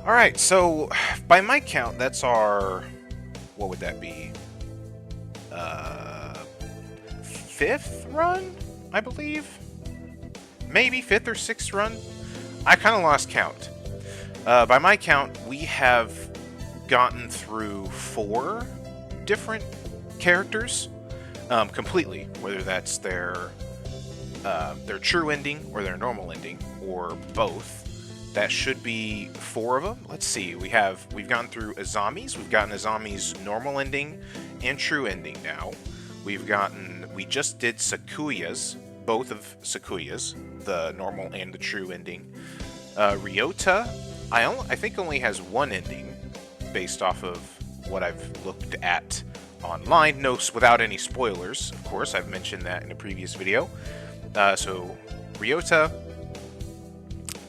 Alright, so by my count, that's our... What would that be? Uh, fifth run, I believe? Maybe fifth or sixth run? I kind of lost count. By my count, we have gotten through 4 different characters completely, whether that's their true ending or their normal ending or both. That should be 4 of them. Let's see. We've gone through Azami's. We've gotten Azami's normal ending and true ending now. We just did Sakuya's, both of Sakuya's, the normal and the true ending. Ryota, I think only has 1 ending based off of what I've looked at online. No, without any spoilers, of course. I've mentioned that in a previous video. So Ryota,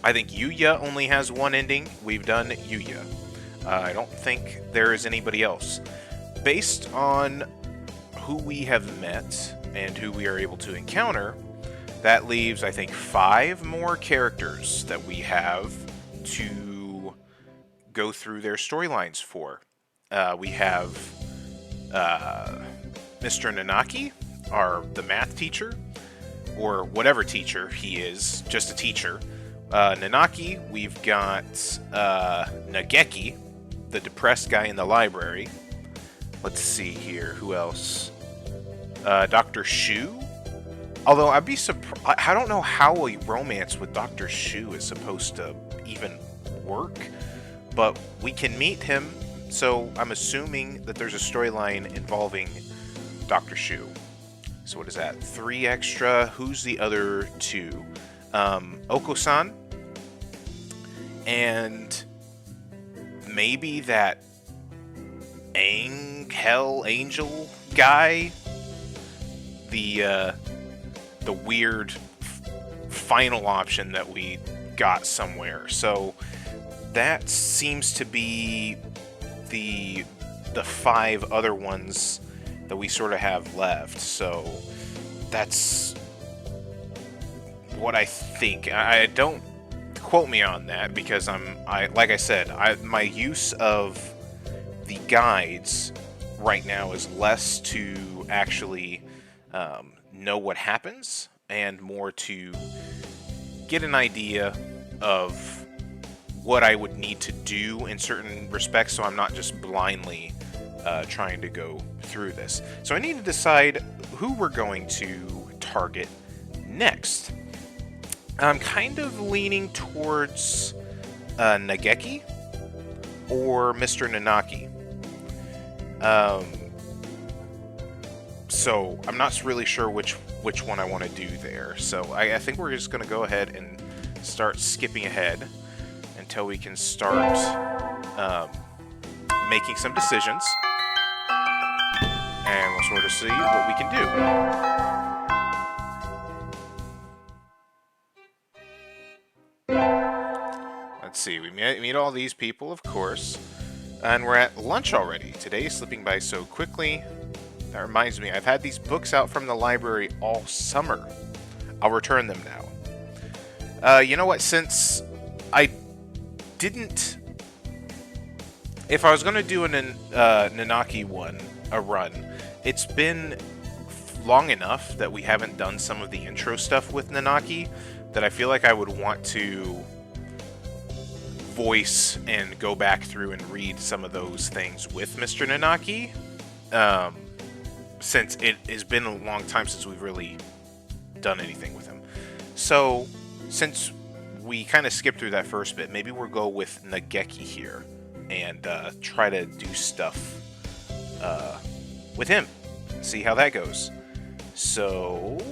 I think Yuya only has 1 ending. We've done Yuya. I don't think there is anybody else. Based on who we have met and who we are able to encounter, that leaves, I think, 5 more characters that we have to go through their storylines for. We have Mr. Nanaki, the math teacher, or whatever teacher he is, just a teacher. Nanaki, we've got Nageki, the depressed guy in the library. Let's see here, who else? Dr. Shu. Although I'd be surprised, I don't know how a romance with Dr. Shu is supposed to even work, but we can meet him, so I'm assuming that there's a storyline involving Dr. Shu. So what is that? 3 extra. Who's the other 2? Oko-san, and maybe that angel guy, the weird final option that we got somewhere. So that seems to be the 5 other ones that we sort of have left. So that's what I think. I don't quote me on that because like I said, my use of the guides right now is less to actually know what happens and more to get an idea of what I would need to do in certain respects, so I'm not just blindly trying to go through this. So I need to decide who we're going to target next. I'm kind of leaning towards Nageki or Mr. Nanaki. So I'm not really sure which one I want to do there. So I think we're just going to go ahead and start skipping ahead until we can start making some decisions. And we'll sort of see what we can do. Let's see, we meet all these people, of course, and we're at lunch already. Today is slipping by so quickly. That reminds me, I've had these books out from the library all summer. I'll return them now. You know what, since I didn't... If I was going to do a Nanaki run, it's been long enough that we haven't done some of the intro stuff with Nanaki that I feel like I would want to voice and go back through and read some of those things with Mr. Nanaki, since it has been a long time since we've really done anything with him. So, since we kind of skipped through that first bit, maybe we'll go with Nageki here and try to do stuff with him. See how that goes. So,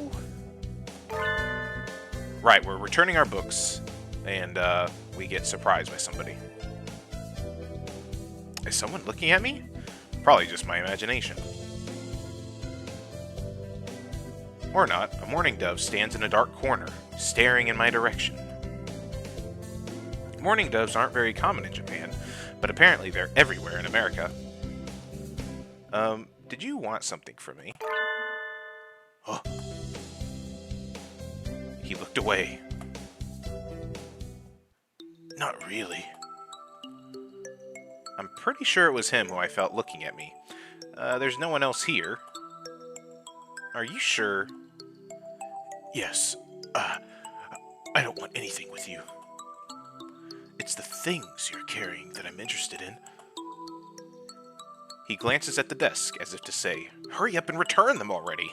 right, we're returning our books, and we get surprised by somebody. Is someone looking at me? Probably just my imagination. Or not. A mourning dove stands in a dark corner, staring in my direction. Mourning doves aren't very common in Japan, but apparently they're everywhere in America. Did you want something from me? Oh. He looked away. Not really. I'm pretty sure it was him who I felt looking at me. There's no one else here. Are you sure? Yes. I don't want anything with you. It's the things you're carrying that I'm interested in. He glances at the desk as if to say, hurry up and return them already.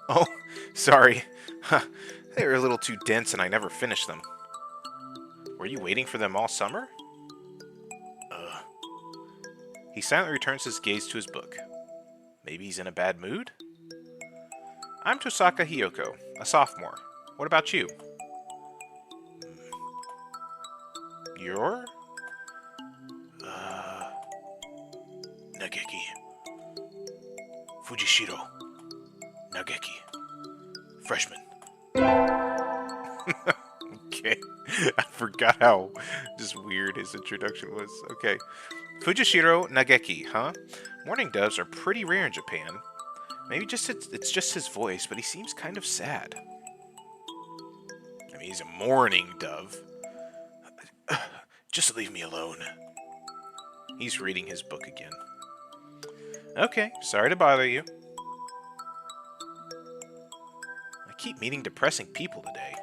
Oh, sorry. They were a little too dense and I never finished them. Were you waiting for them all summer? He silently returns his gaze to his book. Maybe he's in a bad mood? I'm Tosaka Hiyoko, a sophomore. What about you? You're? Nageki. Fujishiro. Nageki. Freshman. Okay. I forgot how just weird his introduction was. Okay. Fujishiro Nageki, huh? Mourning doves are pretty rare in Japan. Maybe it's just his voice, but he seems kind of sad. I mean, he's a mourning dove. Just leave me alone. He's reading his book again. Okay, sorry to bother you. I keep meeting depressing people today.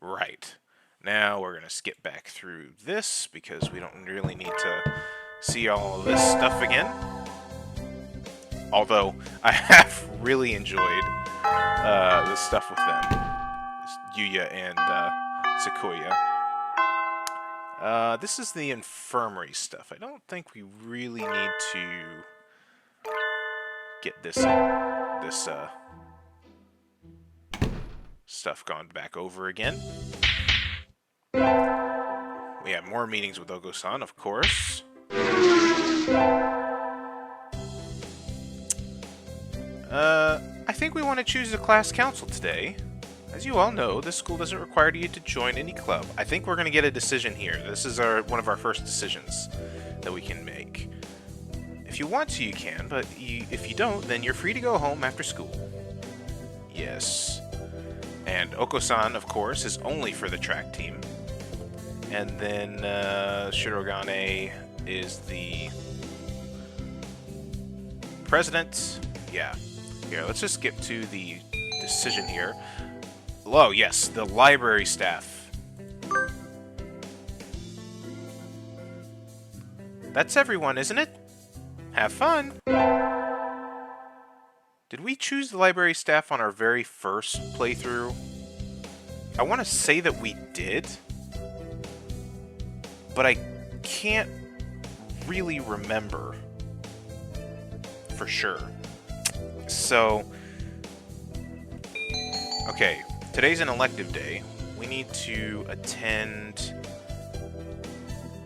Right. Now we're going to skip back through this because we don't really need to see all of this stuff again. Although I have really enjoyed the stuff with them. Yuya and Sequoia. This is the infirmary stuff. I don't think we really need to get this stuff gone back over again. We have more meetings with Ogo-san, of course. I think we want to choose a class council today. As you all know, this school doesn't require you to join any club. I think we're going to get a decision here. This is one of our first decisions that we can make. If you want to, you can, but if you don't, then you're free to go home after school. Yes. And Oko-san, of course, is only for the track team. And then Shirogane is the president. Yeah. Here, let's just skip to the decision here. Oh, yes, the library staff. That's everyone, isn't it? Have fun! Did we choose the library staff on our very first playthrough? I want to say that we did, but I can't really remember for sure. So, okay, today's an elective day. We need to attend...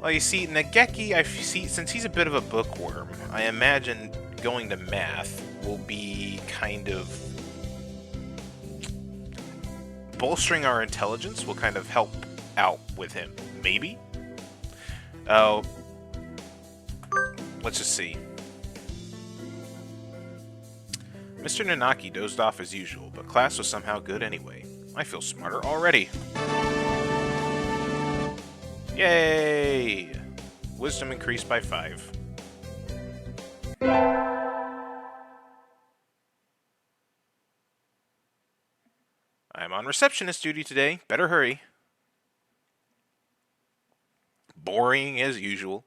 Well, you see, Nageki, since he's a bit of a bookworm, I imagine going to math will be kind of... bolstering our intelligence will kind of help out with him. Maybe? Oh, let's just see. Mr. Nanaki dozed off as usual, but class was somehow good anyway. I feel smarter already. Yay! Wisdom increased by 5. I'm on receptionist duty today. Better hurry. Boring as usual.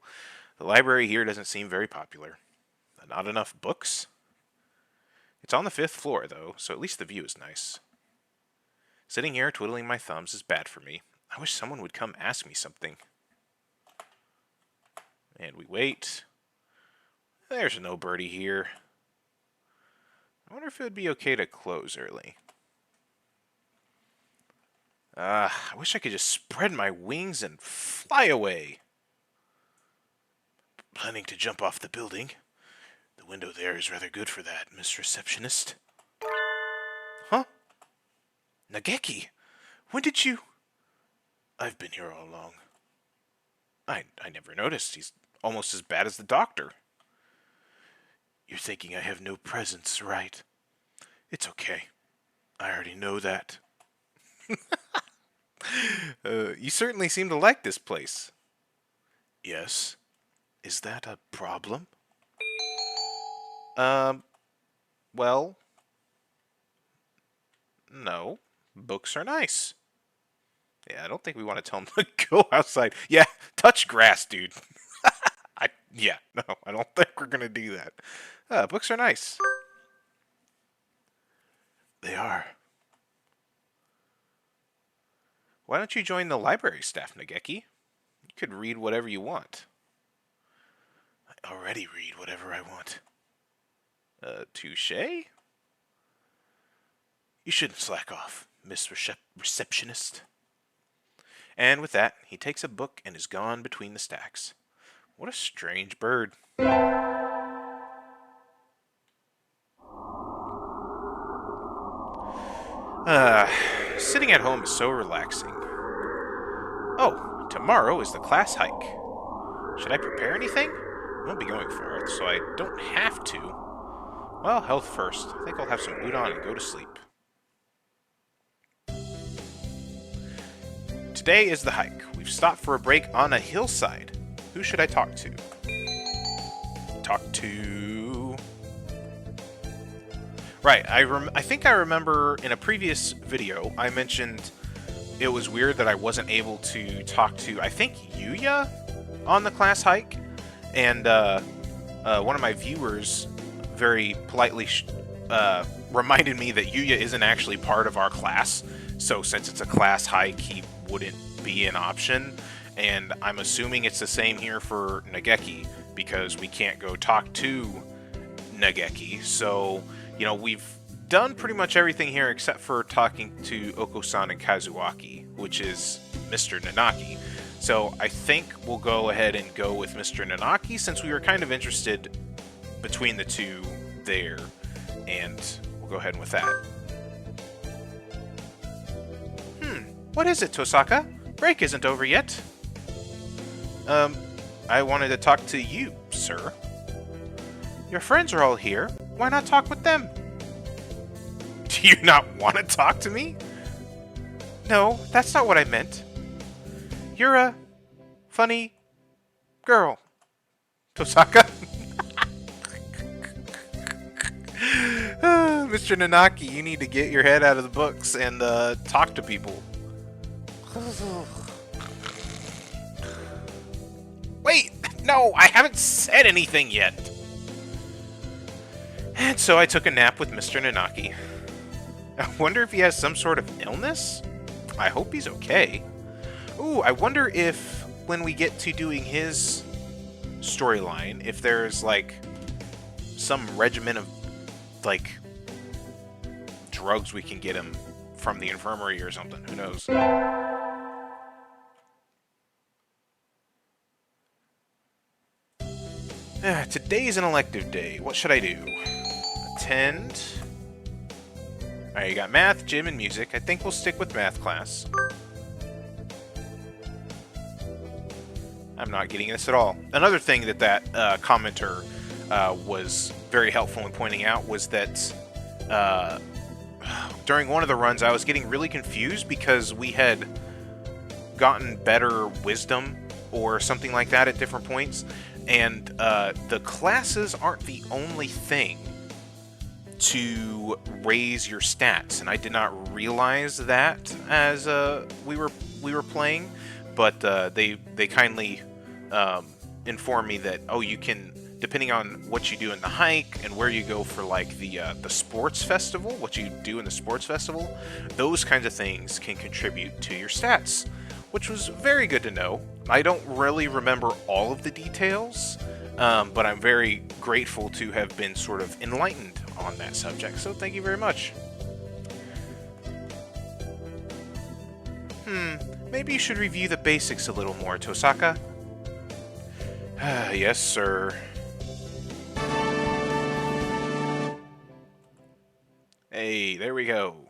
The library here doesn't seem very popular. Not enough books? It's on the 5th floor, though, so at least the view is nice. Sitting here twiddling my thumbs is bad for me. I wish someone would come ask me something. And we wait. There's no birdie here. I wonder if it would be okay to close early. I wish I could just spread my wings and fly away. Planning to jump off the building. The window there is rather good for that, Miss Receptionist. Huh? Nageki, when did you... I've been here all along. I never noticed. He's almost as bad as the doctor. You're thinking I have no presence, right? It's okay. I already know that. You certainly seem to like this place. Yes. Is that a problem? Um, well, no. Books are nice. Yeah, I don't think we want to tell him to go outside. Yeah, touch grass, dude. No, I don't think we're gonna do that. Books are nice. They are. Why don't you join the library staff, Nageki? You could read whatever you want. I already read whatever I want. Touche? You shouldn't slack off, Miss Receptionist. And with that, he takes a book and is gone between the stacks. What a strange bird. Sitting at home is so relaxing. Oh, tomorrow is the class hike. Should I prepare anything? I won't be going for it, so I don't have to. Well, health first. I think I'll have some udon and go to sleep. Today is the hike. We've stopped for a break on a hillside. Who should I talk to? Right, I think I remember in a previous video I mentioned it was weird that I wasn't able to talk to, I think, Yuya on the class hike. And one of my viewers very politely reminded me that Yuya isn't actually part of our class. So since it's a class hike, he wouldn't be an option. And I'm assuming it's the same here for Nageki, because we can't go talk to Nageki. So, you know, we've done pretty much everything here except for talking to Oko-san and Kazuaki, which is Mr. Nanaki. So I think we'll go ahead and go with Mr. Nanaki, since we were kind of interested between the two there. And we'll go ahead with that. What is it, Tosaka? Break isn't over yet. I wanted to talk to you, sir. Your friends are all here. Why not talk with them? Do you not want to talk to me? No, that's not what I meant. You're a funny girl, Tosaka. Mr. Nanaki, you need to get your head out of the books and talk to people. Wait, no, I haven't said anything yet. And so I took a nap with Mr. Nanaki. I wonder if he has some sort of illness? I hope he's okay. Ooh, I wonder if when we get to doing his storyline, if there's like some regimen of like drugs we can get him from the infirmary or something. Who knows? Today's an elective day. What should I do? Attend. Alright, you got math, gym, and music. I think we'll stick with math class. I'm not getting this at all. Another thing that commenter was very helpful in pointing out was that during one of the runs I was getting really confused because we had gotten better wisdom or something like that at different points, and the classes aren't the only thing to raise your stats, and I did not realize that as we were playing, but they kindly informed me that, oh, you can, depending on what you do in the hike and where you go for like the sports festival, what you do in the sports festival, those kinds of things can contribute to your stats, which was very good to know. I don't really remember all of the details, but I'm very grateful to have been sort of enlightened on that subject, so thank you very much. Maybe you should review the basics a little more, Tosaka. Yes, sir. Hey, there we go.